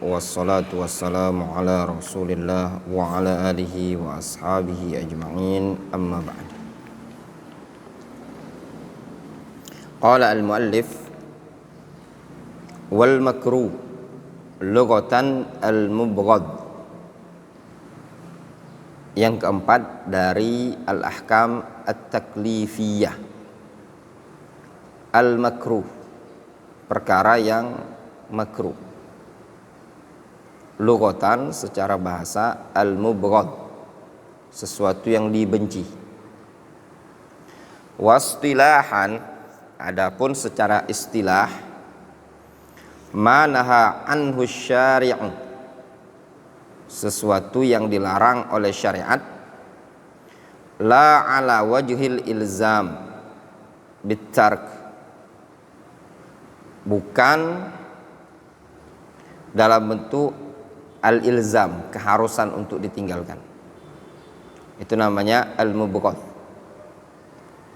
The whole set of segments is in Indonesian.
Wassalatu wassalamu ala rasulillah wa ala alihi wa ashabihi ajma'in, amma ba'd. Qala al-muallif wal makruh lughatan al-mubghad. Yang keempat dari al-ahkam at-taklifiyah, al-makruh, perkara yang makruh. Lughatan secara bahasa al-mubghad, sesuatu yang dibenci. Wastilahan, adapun secara istilah, manaha anhu syari'u, sesuatu yang dilarang oleh syariat, la ala wajhil ilzam bitark, bukan dalam bentuk al-ilzam, keharusan untuk ditinggalkan. Itu namanya al-mubghad,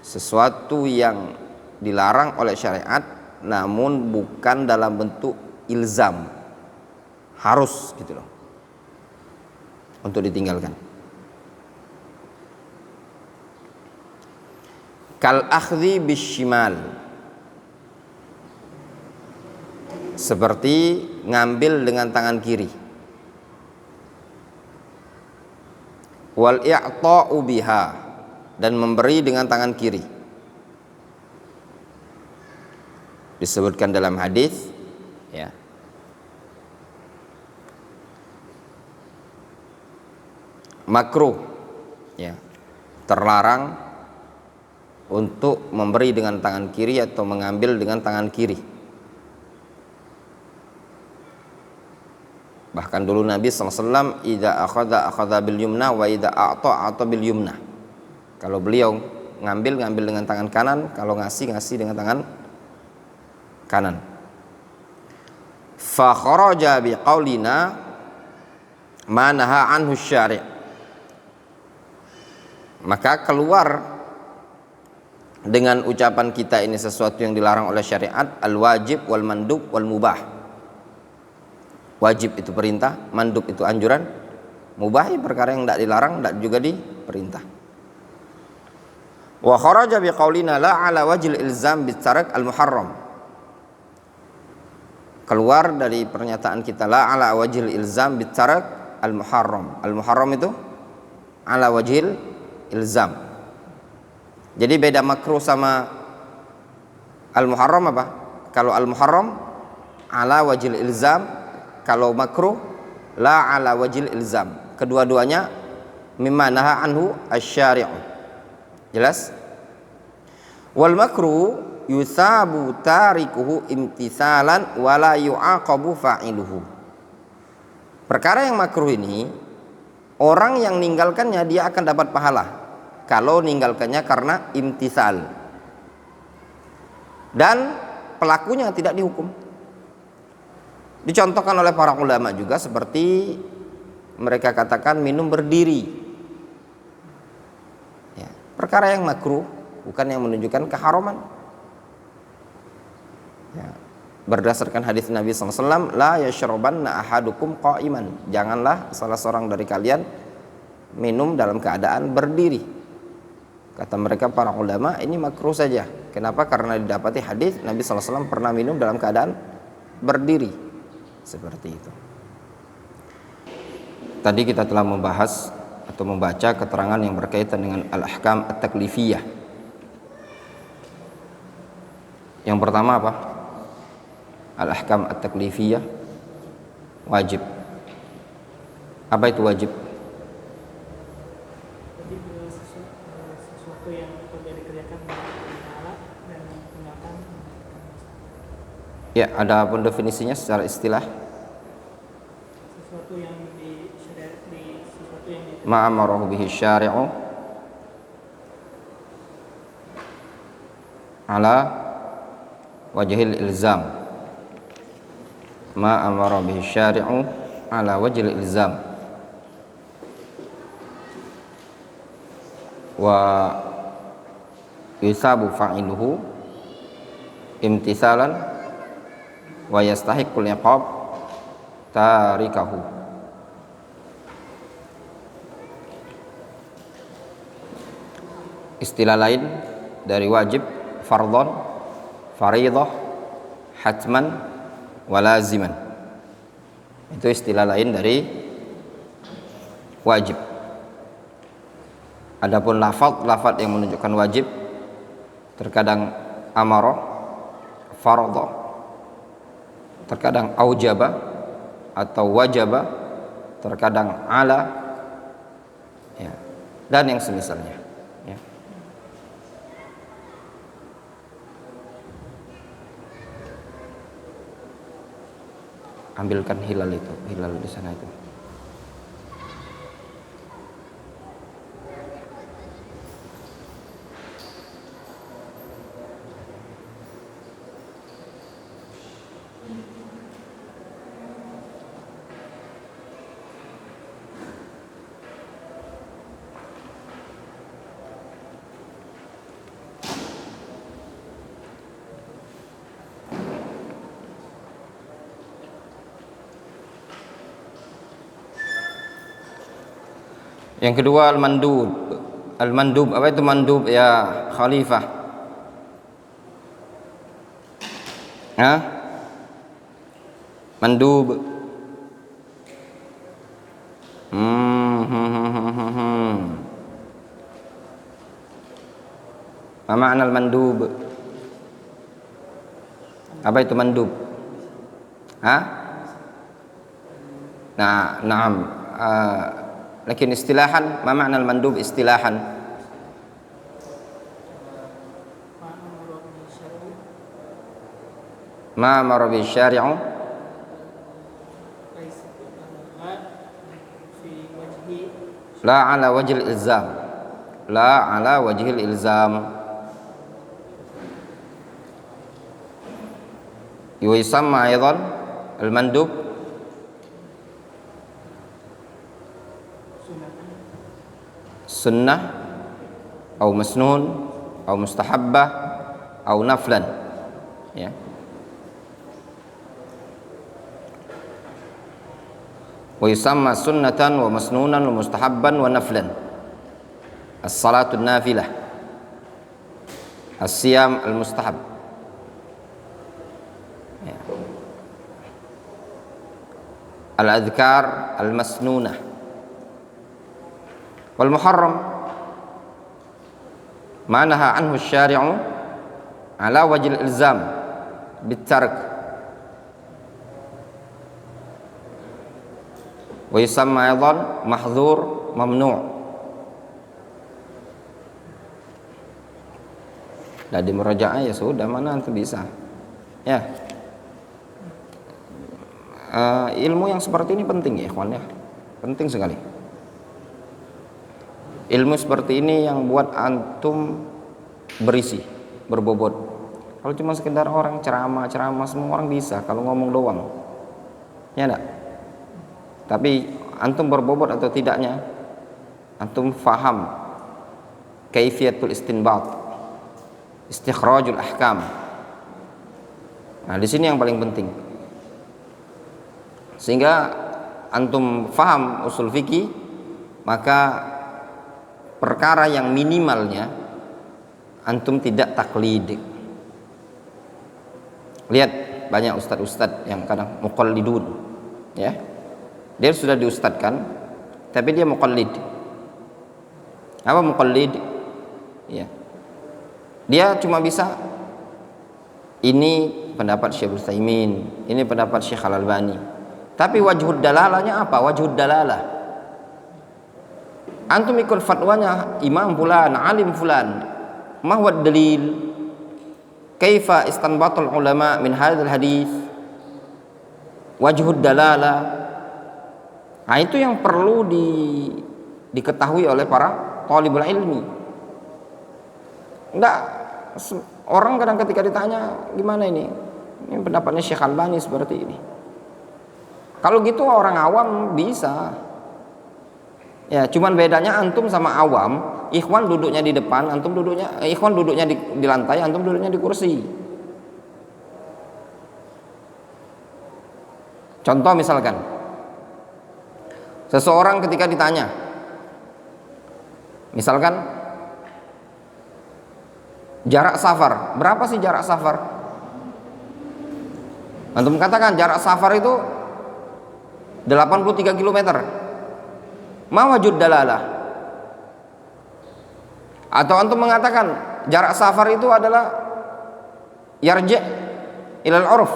sesuatu yang dilarang oleh syariat namun bukan dalam bentuk ilzam, harus gitu loh untuk ditinggalkan. Kal akhdhi bishimal, seperti ngambil dengan tangan kiri. Wal i'ta'u biha, dan memberi dengan tangan kiri. Disebutkan dalam hadis, ya, makruh, ya, terlarang untuk memberi dengan tangan kiri atau mengambil dengan tangan kiri. Bahkan dulu Nabi SAW idza akhadha bil yumna wa idza a'ta bil yumna. Kalau beliau ngambil dengan tangan kanan, kalau ngasih dengan tangan kanan. Fa kharaja bi qaulina ma naha anhu syari', maka keluar dengan ucapan kita ini sesuatu yang dilarang oleh syariat, al wajib wal mandub wal mubah. Wajib itu perintah, mandub itu anjuran, mubah perkara yang tidak dilarang, tidak juga diperintah. Wa kharaja biqaulina la ala wajil ilzam bitarak al muharram, keluar dari pernyataan kita la ala wajil ilzam bitarak al muharram. Al muharram itu ala wajil ilzam. Jadi beda makruh sama al muharram apa? Kalau al muharram ala wajil ilzam, kalau makruh la ala wajil ilzam. Kedua-duanya mimma naha anhu asy-syari'u. Jelas? Wal makruh yusabu tarikuhu imtisalan wa la yu'aqabu fa'iluhu. Perkara yang makruh ini, orang yang ninggalkannya dia akan dapat pahala kalau ninggalkannya karena imtisal, dan pelakunya tidak dihukum. Dicontohkan oleh para ulama juga, seperti mereka katakan minum berdiri, ya, perkara yang makruh, bukan yang menunjukkan keharaman, ya. Berdasarkan hadis Nabi SAW, la yashrabanna ahadukum qa'iman, janganlah salah seorang dari kalian minum dalam keadaan berdiri. Kata mereka para ulama, ini makruh saja. Kenapa? Karena didapati hadis Nabi SAW pernah minum dalam keadaan berdiri. Seperti itu. Tadi kita telah membahas atau membaca keterangan yang berkaitan dengan al-ahkam at-taklifiyah. Yang pertama apa? Al-ahkam at-taklifiyah wajib. Apa itu wajib? Sesuatu yang perlu dikerjakan dan meninggalkan. Ya, ada pun definisinya secara istilah. Sesuatu yang Ma'amarahu bihi syari'u ala wajhil ilzam. Ma'amarahu bihi syari'u ala wajhil ilzam. Wa yusabu fa'iluhu imtisalan wa yastahiqqul iqab tarikahu. Istilah lain dari wajib, fardhon, fariidhah, hatman, walaziman. Itu istilah lain dari wajib. Adapun lafaz yang menunjukkan wajib terkadang amarah, fardhah, terkadang aujaba atau wajaba, terkadang ala, ya, dan yang semisalnya, ya. Ambilkan hilal itu, hilal di sana itu. Yang kedua al-mandub. Al-mandub, apa itu mandub ya Khalifah? Hah? Mandub. Apa makna al-mandub? Apa itu mandub? Hah? Nah, na'am. Lakin istilahan, ma makna al-mandub istilahan? Ma amara bi syari'u la ala wajhil ilzam. La ala wajhil ilzam. Yusamma aidan al-mandub sunnah atau masnun atau mustahabbah atau naflan, ya. Wa yusamma sunnatan wa masnunan wa mustahabban wa naflan. As-salatu nafilah, as-siyam al-mustahab, ya. Al-adhkar al-masnunah. Wal muharram ma naha anhu asy-syari'u ala wajhil ilzam bitark wa yusamma aidan mahdzur mamnu'. Nah, di murajaah ya sudah, mana antum bisa, ya. Ilmu yang seperti ini penting ya ikhwan, ya, penting sekali. Ilmu seperti ini yang buat antum berisi, berbobot. Kalau cuma sekedar orang ceramah semua orang bisa kalau ngomong doang, ya enggak? Tapi antum berbobot atau tidaknya, antum faham kaifiyatul istinbat, istikhrajul ahkam. Nah, di sini yang paling penting. Sehingga antum faham usul fikih, maka perkara yang minimalnya antum tidak taklid. Lihat banyak ustadz-ustadz yang kadang muqallidun, ya. Dia sudah diustadkan tapi dia muqallid. Apa muqallid? Ya. Dia cuma bisa ini pendapat Syekh Utsaimin, ini pendapat Syekh Al-Albani. Tapi wajhud dalalahnya apa? Wajhud dalalah. Antum ikut fatwanya imam fulan, alim fulan. Ma huwa dalil? Kaifa istanbatul ulama min hadzal hadis? Wajhud dalalah. Nah, itu yang perlu diketahui oleh para thalibul ilmi. Enggak, orang kadang ketika ditanya gimana ini pendapatnya Syekh Albani seperti ini. Kalau gitu orang awam bisa. Ya, cuman bedanya antum sama awam, ikhwan duduknya di depan, ikhwan duduknya di lantai, antum duduknya di kursi. Contoh misalkan, seseorang ketika ditanya, misalkan jarak safar, berapa sih jarak safar? Antum katakan jarak safar itu 83 km. Ma wajud dalalah? Atau antum mengatakan jarak safar itu adalah yarji' ilal urf.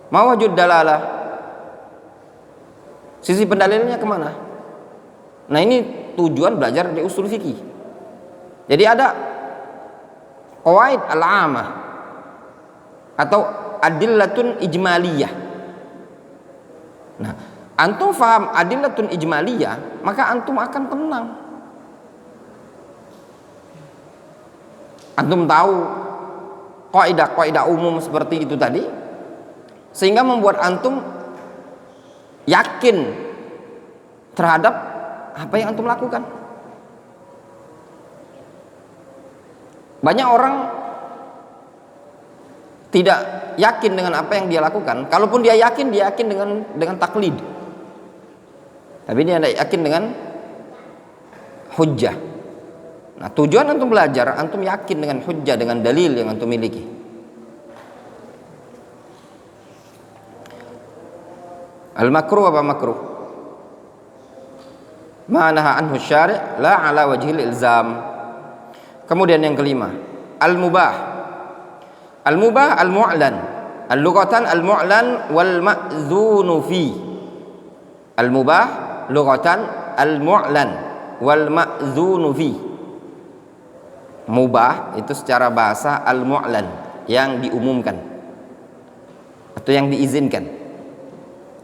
Ma wajud dalalah? Sisi pendalilnya kemana? Nah, ini tujuan belajar di usul fikih. Jadi ada qawaid al-'amah atau adillatun ijmaliyah. Nah, antum faham adillatun ijmaliyah, maka antum akan tenang. Antum tahu kaidah-kaidah umum seperti itu tadi, sehingga membuat antum yakin terhadap apa yang antum lakukan. Banyak orang tidak yakin dengan apa yang dia lakukan. Kalaupun dia yakin dengan taklid. Tapi dia tidak yakin dengan hujjah. Nah, tujuan antum belajar, antum yakin dengan hujjah, dengan dalil yang antum miliki. Al-makruh apa makruh? Ma naha anhu syari' la ala wajhil ilzam. Kemudian yang kelima, al-mubah. Al-mubah al-mu'lan. Al-lughatan al-mu'lan wal ma'dzunu fi. Al-mubah lughatan al-mu'lan wal ma'dzunu fi. Mubah itu secara bahasa al-mu'lan, yang diumumkan atau yang diizinkan.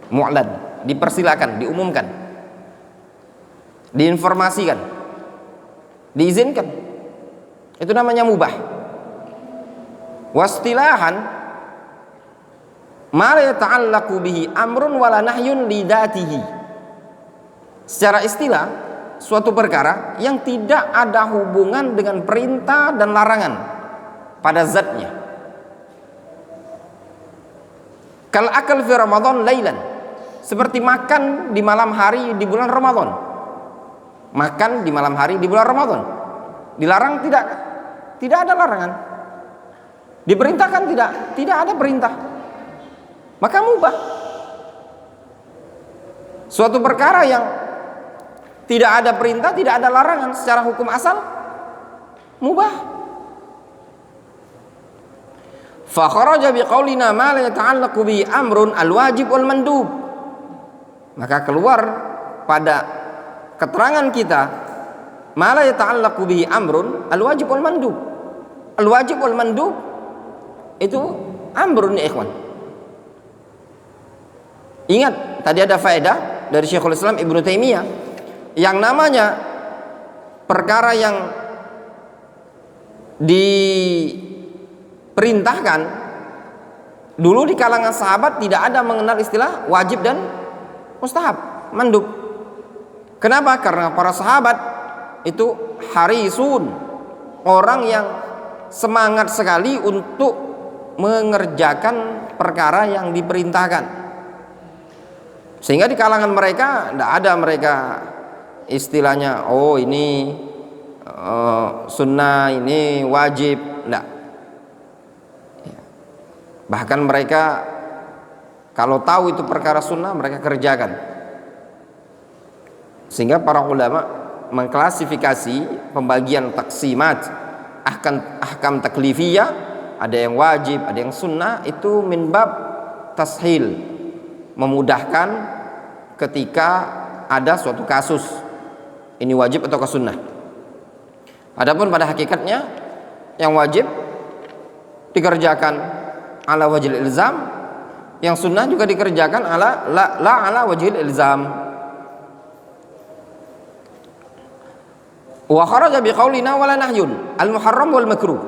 Mu'lan, dipersilakan, diumumkan, diinformasikan, diizinkan. Itu namanya mubah. Wastilahan ma la yata'allaqu bihi amrun wala nahyun li dzatihi. Secara istilah, suatu perkara yang tidak ada hubungan dengan perintah dan larangan pada zatnya. Kal akal fi Ramadan lailan, seperti makan di malam hari di bulan Ramadan. Makan di malam hari di bulan Ramadan. Dilarang tidak? Tidak ada larangan. Diperintahkan tidak? Tidak ada perintah. Maka mubah. Suatu perkara yang tidak ada perintah, tidak ada larangan secara hukum asal, mubah. Fa kharaja biqaulina ma la yata'allaqu bi amrun al-wajib wal mandub. Maka keluar pada keterangan kita ma la yata'allaqu bihi amrun al-wajib wal mandub. Al-wajib wal mandub itu amrun ya ikhwan. Ingat, tadi ada faedah dari Syekhul Islam Ibnu Taimiyah, yang namanya perkara yang diperintahkan dulu di kalangan sahabat tidak ada mengenal istilah wajib dan mustahab, mandub. Kenapa? Karena para sahabat itu harisun, orang yang semangat sekali untuk mengerjakan perkara yang diperintahkan. Sehingga di kalangan mereka tidak ada mereka istilahnya oh ini sunnah, ini wajib, tidak. Bahkan mereka kalau tahu itu perkara sunnah mereka kerjakan. Sehingga para ulama mengklasifikasi pembagian taksimat ahkam taklifiyah, ada yang wajib, ada yang sunnah, itu min bab tashil, memudahkan ketika ada suatu kasus ini wajib atau sunnah. Adapun pada hakikatnya yang wajib dikerjakan ala wajhil ilzam, yang sunnah juga dikerjakan ala la ala wajhil ilzam. Wa kharaja biqaulina wala nahyun al-muharram wal makruh.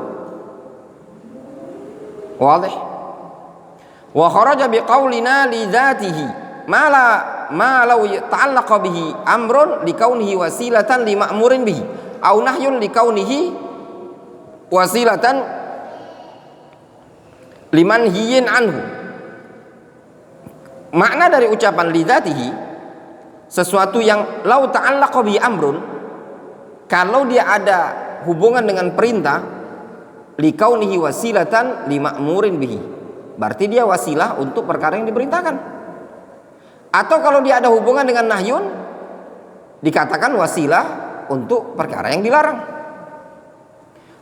Wadih? Wa kharaja biqaulina li dzatihi ma law ta'allaqa bihi amrun li kaunihi wasilatan li ma'murin bihi au nahyun li kaunihi wasilatan liman hiyin anhu. makna dari ucapan lidzatihi, sesuatu yang lau ta'allaqa bi amrun, kalau dia ada hubungan dengan perintah, likaunihi wasilatan lima'murin bihi, berarti dia wasilah untuk perkara yang diperintahkan. Atau kalau dia ada hubungan dengan nahyun, dikatakan wasilah untuk perkara yang dilarang.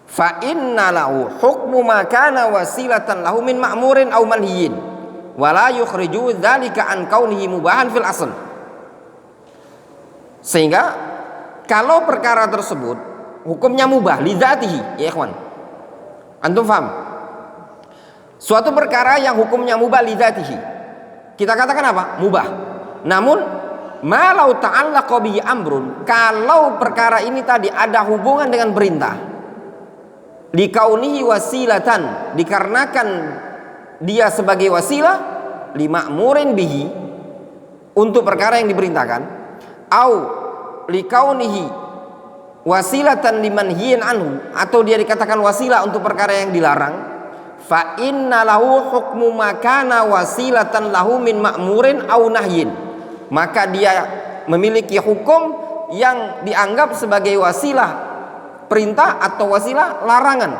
Fa inna lahu hukmu ma kana wasilatan lahu min ma'murin aw manhiyin wa la yukhriju dzalika an kaunihi mubahan fil asl. Sehingga kalau perkara tersebut hukumnya mubah lidzatihi, ya ikhwan, antum paham? Suatu perkara yang hukumnya mubah lidzatihi, kita katakan apa? Mubah. Namun malau ta'allaqa bihi amrun, kalau perkara ini tadi ada hubungan dengan perintah, likaunihi wasilatan, dikarenakan dia sebagai wasilah, lima'murin bihi, untuk perkara yang diperintahkan, au likaunihi wasilatan limanhiyin anhu, atau dia dikatakan wasilah untuk perkara yang dilarang, fa inna lahu hukmu makana wasilatan lahu min ma'murin au nahyin, maka dia memiliki hukum yang dianggap sebagai wasilah perintah atau wasilah larangan.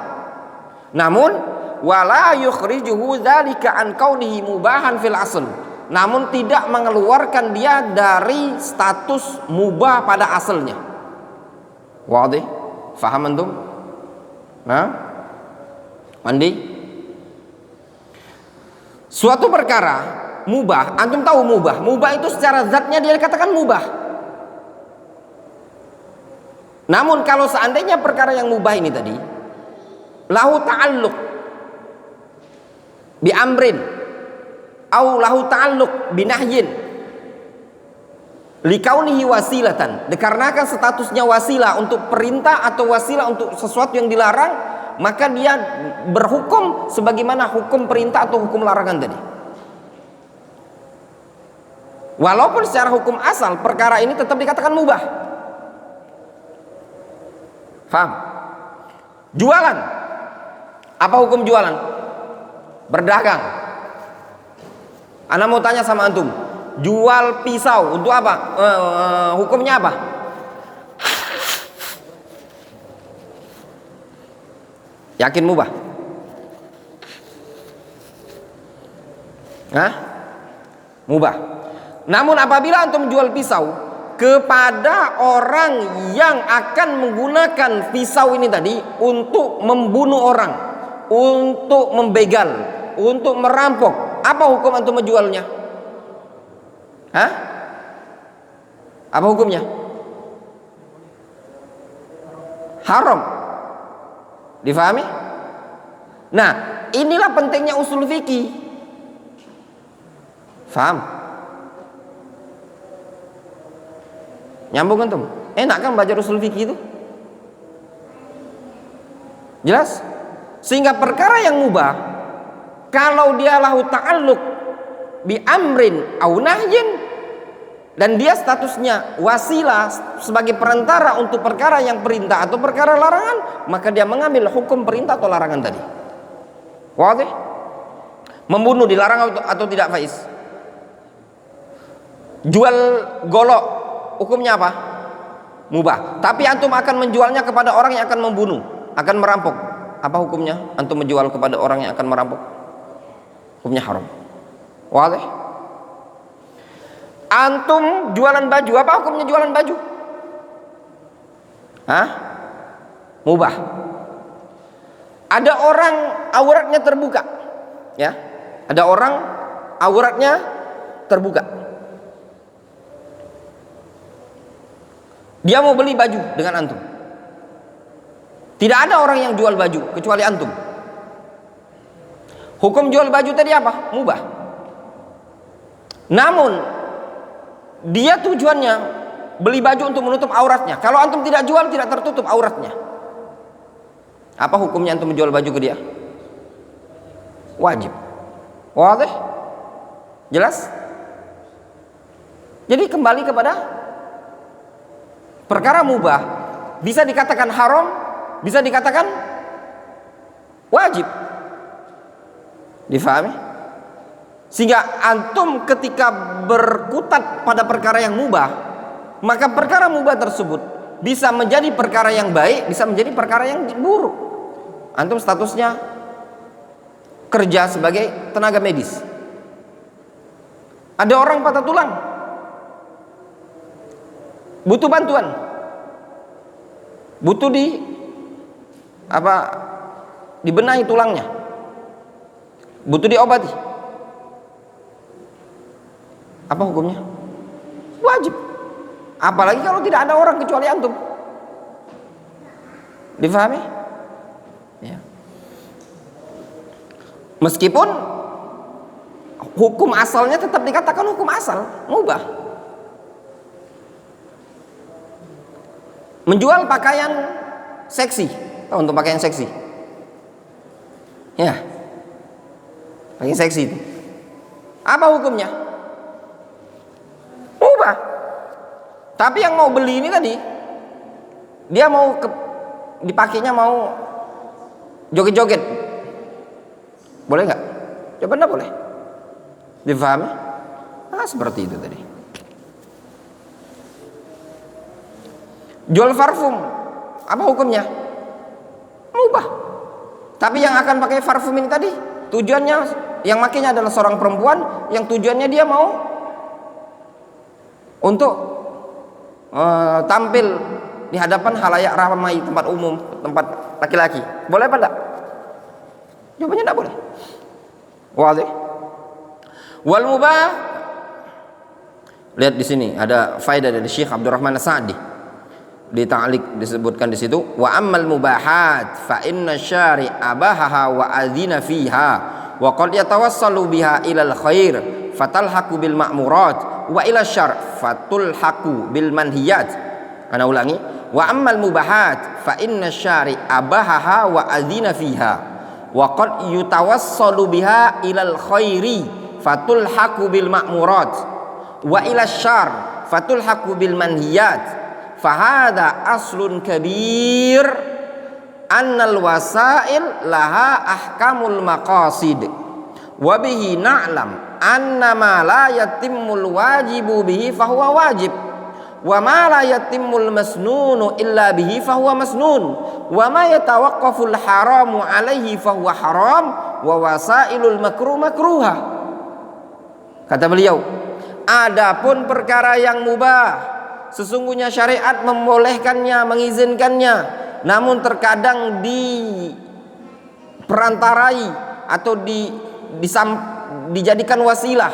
Namun wala yukhrijuhu dzalika an kaunihi mubahan fil asl, namun tidak mengeluarkan dia dari status mubah pada asalnya. Wadih? Faham antum? Nah, mandi. Suatu perkara mubah, antum tahu mubah. Mubah itu secara zatnya dia dikatakan mubah. Namun kalau seandainya perkara yang mubah ini tadi lahu ta'alluq bi amrin au lahu ta'alluq bi nahyin likaunihi wasilatan, dikarenakan statusnya wasilah untuk perintah atau wasilah untuk sesuatu yang dilarang, maka dia berhukum sebagaimana hukum perintah atau hukum larangan tadi. Walaupun secara hukum asal perkara ini tetap dikatakan mubah. Faham? Jualan, apa hukum jualan? Berdagang. Ana mau tanya sama antum, jual pisau untuk apa? Hukumnya apa? Yakin mubah? Hah? Mubah. Namun apabila antum jual pisau kepada orang yang akan menggunakan pisau ini tadi untuk membunuh orang, untuk membegal, untuk merampok, apa hukum antum menjualnya? Hah? Apa hukumnya? Haram. Difahami? Nah, inilah pentingnya usul fikih. Faham? Nyambung antum? Enak kan belajar usul fikih itu? Jelas? Sehingga perkara yang mubah, kalau dia lahu ta'alluq bi amrin au nahyin, dan dia statusnya wasilah sebagai perantara untuk perkara yang perintah atau perkara larangan, maka dia mengambil hukum perintah atau larangan tadi. Wadih? Membunuh dilarang atau tidak, Faiz? Jual golok, hukumnya apa? Mubah. Tapi antum akan menjualnya kepada orang yang akan membunuh, akan merampok, apa hukumnya? Antum menjual kepada orang yang akan merampok, hukumnya haram. Wadih? Antum jualan baju, apa hukumnya jualan baju? Hah? Mubah. Ada orang auratnya terbuka, ya? Ada orang auratnya terbuka. Dia mau beli baju dengan antum. Tidak ada orang yang jual baju kecuali antum. Hukum jual baju tadi apa? Mubah. Namun dia tujuannya beli baju untuk menutup auratnya. Kalau antum tidak jual, tidak tertutup auratnya. Apa hukumnya antum menjual baju ke dia? Wajib. Wadih? Jelas? Jadi kembali kepada perkara mubah, bisa dikatakan haram, bisa dikatakan wajib. Difahami? Sehingga antum ketika berkutat pada perkara yang mubah, maka perkara mubah tersebut bisa menjadi perkara yang baik, bisa menjadi perkara yang buruk. Antum statusnya kerja sebagai tenaga medis. Ada orang patah tulang, butuh bantuan, butuh dibenahi tulangnya, butuh diobati. Apa hukumnya? Wajib. Apalagi kalau tidak ada orang kecuali antum. Difahami? Ya. Meskipun hukum asalnya tetap dikatakan hukum asal, mubah. Menjual pakaian seksi. Tahu untuk pakaian seksi? Ya. Pakaian seksi itu. Apa hukumnya? Mubah. Tapi yang mau beli ini tadi, dia mau dipakainya mau joget-joget, boleh nggak? Coba nggak boleh. Difahami? Seperti itu tadi. Jual parfum, apa hukumnya? Mubah. Tapi yang akan pakai parfum ini tadi, tujuannya yang makainya adalah seorang perempuan, yang tujuannya dia mau untuk tampil di hadapan halayak ramai, tempat umum, tempat laki-laki. Boleh apa enggak? Jawabannya enggak boleh. Wadih. Wal mubah. Lihat di sini ada faedah dari Syekh Abdurrahman As-Sa'di. Di ta'liq disebutkan di situ, wa ammal mubahat fa inna syari' abahaha wa adzina fiha wa qad yatawassalu biha ilal khair fatalhaqu bil ma'murat wa ila syar' fatulhaqu bil manhiyat. Ana ulangi, wa ammal mubahat fa inna syari' abahaha wa adzina fiha wa qad yutawassalu biha ilal khairi fatulhaqu bil ma'murat wa ila syar' fatulhaqu bil manhiyat. Fahada aslun kabir annal wasail laha ahkamul maqasid wa bihi na'lam anna ma la yatimmul wajibu bihi fahuwa wajib wa ma la yatimmul masnunu illa bihi fahuwa masnun wa ma yatawaqqaful haramu alaihi fahuwa haram wa wasailul makruh makruha. Kata beliau, adapun perkara yang mubah sesungguhnya syariat membolehkannya, mengizinkannya, namun terkadang diperantarai atau dijadikan wasilah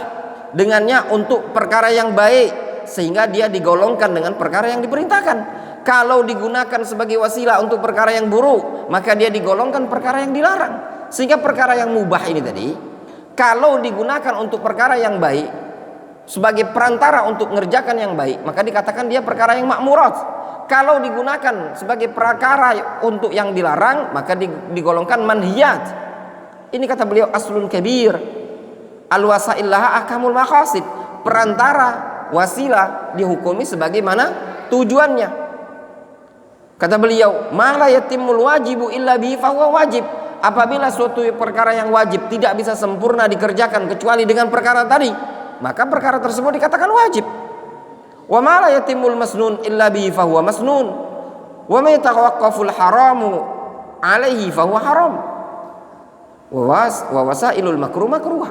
dengannya untuk perkara yang baik, sehingga dia digolongkan dengan perkara yang diperintahkan. Kalau digunakan sebagai wasilah untuk perkara yang buruk, maka dia digolongkan perkara yang dilarang. Sehingga perkara yang mubah ini tadi, kalau digunakan untuk perkara yang baik, sebagai perantara untuk mengerjakan yang baik, maka dikatakan dia perkara yang makmurat. Kalau digunakan sebagai perkara untuk yang dilarang, maka digolongkan manhiyat. Ini kata beliau aslun kabir. Al-wasail laha ahkamul maqasid. Perantara, wasilah dihukumi sebagaimana tujuannya. Kata beliau, ma la yatimul wajibu illa bihi fahuwa wajib. Apabila suatu perkara yang wajib tidak bisa sempurna dikerjakan kecuali dengan perkara tadi, maka perkara tersebut dikatakan wajib. Wa ma la yatimul masnun illa bihi fahuwa masnun wa ma yatawaqqaful haramu alaihi fahuwa haram wa wasailul makruh makruha.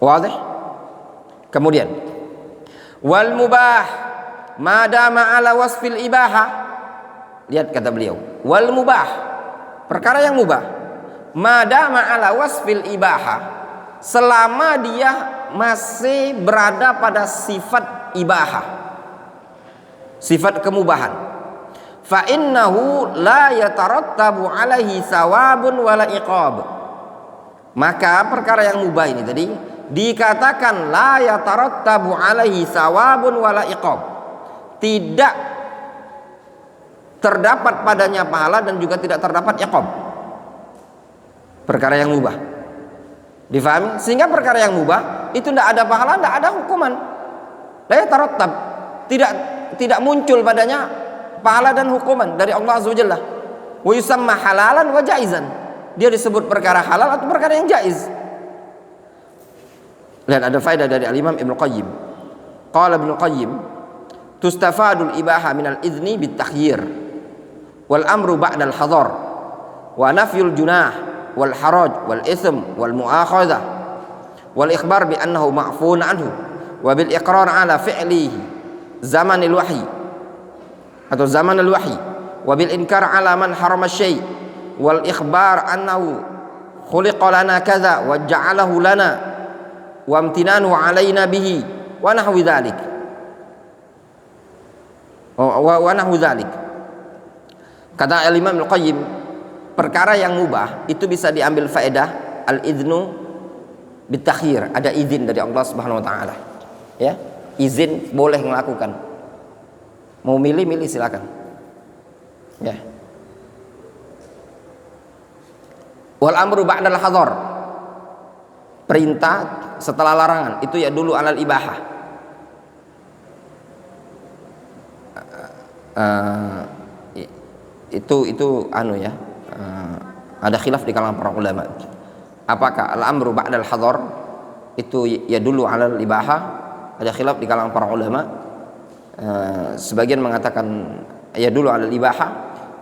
Wadih? Kemudian wal mubah ma dama ala wasfil ibaha. Lihat kata beliau, wal mubah, perkara yang mubah, madama ala wasfil ibaha, selama dia masih berada pada sifat ibahah, sifat kemubahan, fa innahu la yatarattabu alaihi sawabun wala iqab. Maka perkara yang mubah ini tadi dikatakan la yatarattabu alaihi sawabun wala iqab, tidak terdapat padanya pahala dan juga tidak terdapat iqab. Perkara yang mubah, difahami? Sehingga perkara yang mubah itu tidak ada pahala, tidak ada hukuman. La yatarattab, tidak muncul padanya pahala dan hukuman dari Allah Azza wa Jalla. Wa yusamma halalan wa jaizan. dia disebut perkara halal atau perkara yang jaiz. Lihat, ada faedah dari Al-Imam Ibnu Qayyim. Qala Ibnu Qayyim, tustafadul ibaha minal idzni bit takhyir wal amru ba'dal hadar wa nafyul junah wal haraj wal ism wal mu'akhadhah wal ikhbar bi annahu ma'fun anhu wa bil iqrar ala fi'lihi zamanil wahyi atau zamanul wahyi wa bil inkar ala man harama syai' wal ikhbar annahu khuliqa lana kadza wa ja'alahu lana wa amtinanu alaina bihi wa nahwi dzalik wa nahwi dzalik. Kata Al-Imam Al-Qayyim, perkara yang mubah itu bisa diambil faedah al-idznu bitakhir, ada izin dari Allah Subhanahu wa taala. Ya, izin boleh melakukan. Mau milih silakan. Ya. Wal amru ba'dal hadar, perintah setelah larangan, itu ya dulu alal ibahah. Itu anu ya, ada khilaf di kalangan para ulama. Apakah al-amru ba'dal hadar itu ya dulu alal ibahah? Ada khilaf di kalangan para ulama. Sebagian mengatakan ya dulu alal ibahah,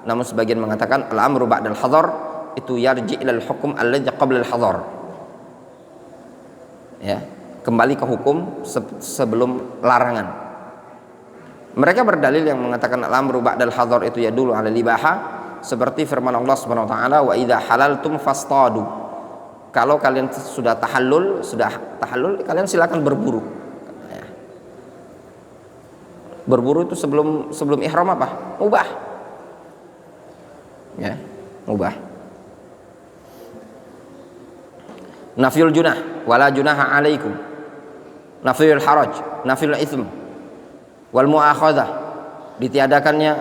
namun sebagian mengatakan al-amru ba'dal hadar itu yarji ilal hukum alladhi qabla al-hadar. Ya, kembali ke hukum sebelum larangan. Mereka berdalil yang mengatakan al-amru ba'dal hadar itu ya dulu alal ibahah, seperti firman Allah Subhanahu wa taala, wa idza halaltum fastadu. Kalau kalian sudah tahallul, kalian silakan berburu. Ya. Berburu itu sebelum ihram apa? Mubah. Ya, mubah. Nafyul junah wala junaha alaikum, nafyul haraj, nafyul itsm wal muakhadhah, ditiadakannya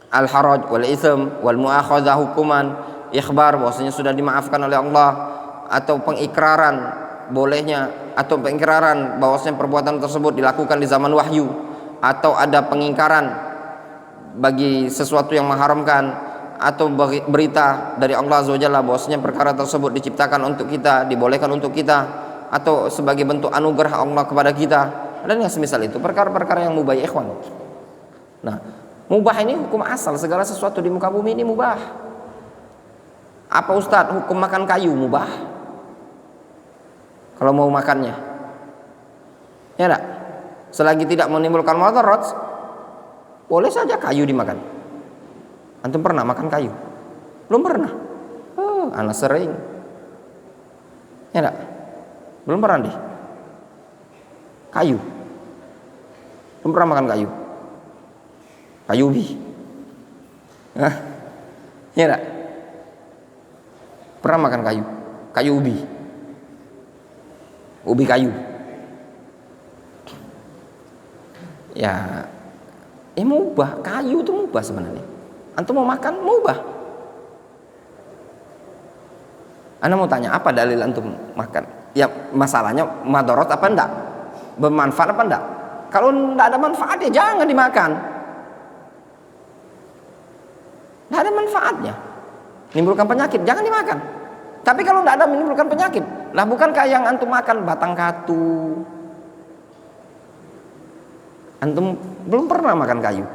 al haraj wal itsm wal muakhadhah, hukuman ikhbar bahwasanya sudah dimaafkan oleh Allah, atau pengikraran bolehnya, atau pengikraran bahwasanya perbuatan tersebut dilakukan di zaman wahyu, atau ada pengingkaran bagi sesuatu yang mengharamkan, atau berita dari Allah Azza wa Jalla bahwasanya perkara tersebut diciptakan untuk kita, dibolehkan untuk kita, atau sebagai bentuk anugerah Allah kepada kita, dan yang semisal itu, perkara-perkara yang mubah, ya ikhwan. Nah, mubah ini hukum asal, segala sesuatu di muka bumi ini mubah. Apa Ustadz, hukum makan kayu mubah? Kalau mau makannya, ya enggak? Selagi tidak menimbulkan mudarat, boleh saja kayu dimakan. Antum pernah makan kayu? Belum pernah. Anak sering. Ya enggak? Belum pernah deh. Kayu. Belum pernah makan kayu. Kayu ubi. Hah? Ya enggak? Pernah makan kayu? Kayu ubi. Ubi kayu. Ya, mubah. Kayu itu mubah sebenarnya. Antum mau makan, mubah. Anda mau tanya, apa dalil antum makan? Ya, masalahnya madarat apa enggak? Bermanfaat apa enggak? Kalau enggak ada manfaat, ya jangan dimakan. Enggak ada manfaatnya, menimbulkan penyakit, jangan dimakan. Tapi kalau enggak ada menimbulkan penyakit, lah bukankah yang antum makan batang katu? Antum belum pernah makan kayu.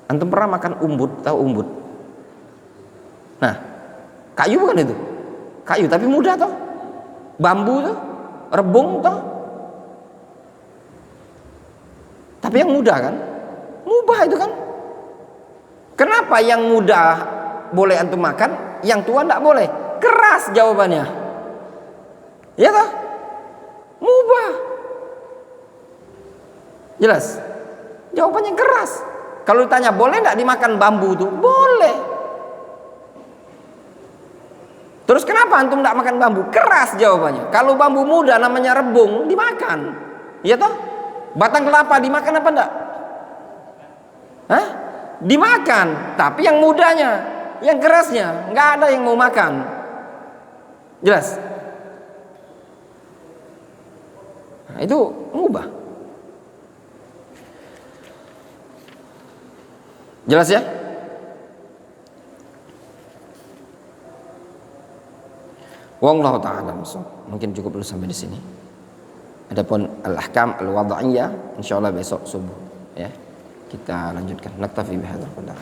Antum pernah makan umbut, tahu umbut? Nah, kayu bukan itu? Kayu tapi mudah toh? Bambu toh? Rebung toh? Tapi yang mudah kan? Mubah itu kan? Kenapa yang mudah boleh antum makan, yang tua enggak boleh? Keras jawabannya. Ya toh? Mubah. Jelas? Jawabannya keras. Kalau ditanya boleh nggak dimakan bambu itu? Boleh. Terus kenapa antum nggak makan bambu? Keras jawabannya. Kalau bambu muda namanya rebung dimakan, iya toh? Batang kelapa dimakan apa enggak? Hah? Dimakan. Tapi yang mudanya, yang kerasnya nggak ada yang mau makan. Jelas? Nah, itu mubah. Jelas ya? Wallahu ta'ala. Mungkin cukup dulu sampai di sini. Adapun al-ahkam al-wad'iyah insyaallah besok subuh ya. Kita lanjutkan. Naktafi bihadzal qadar.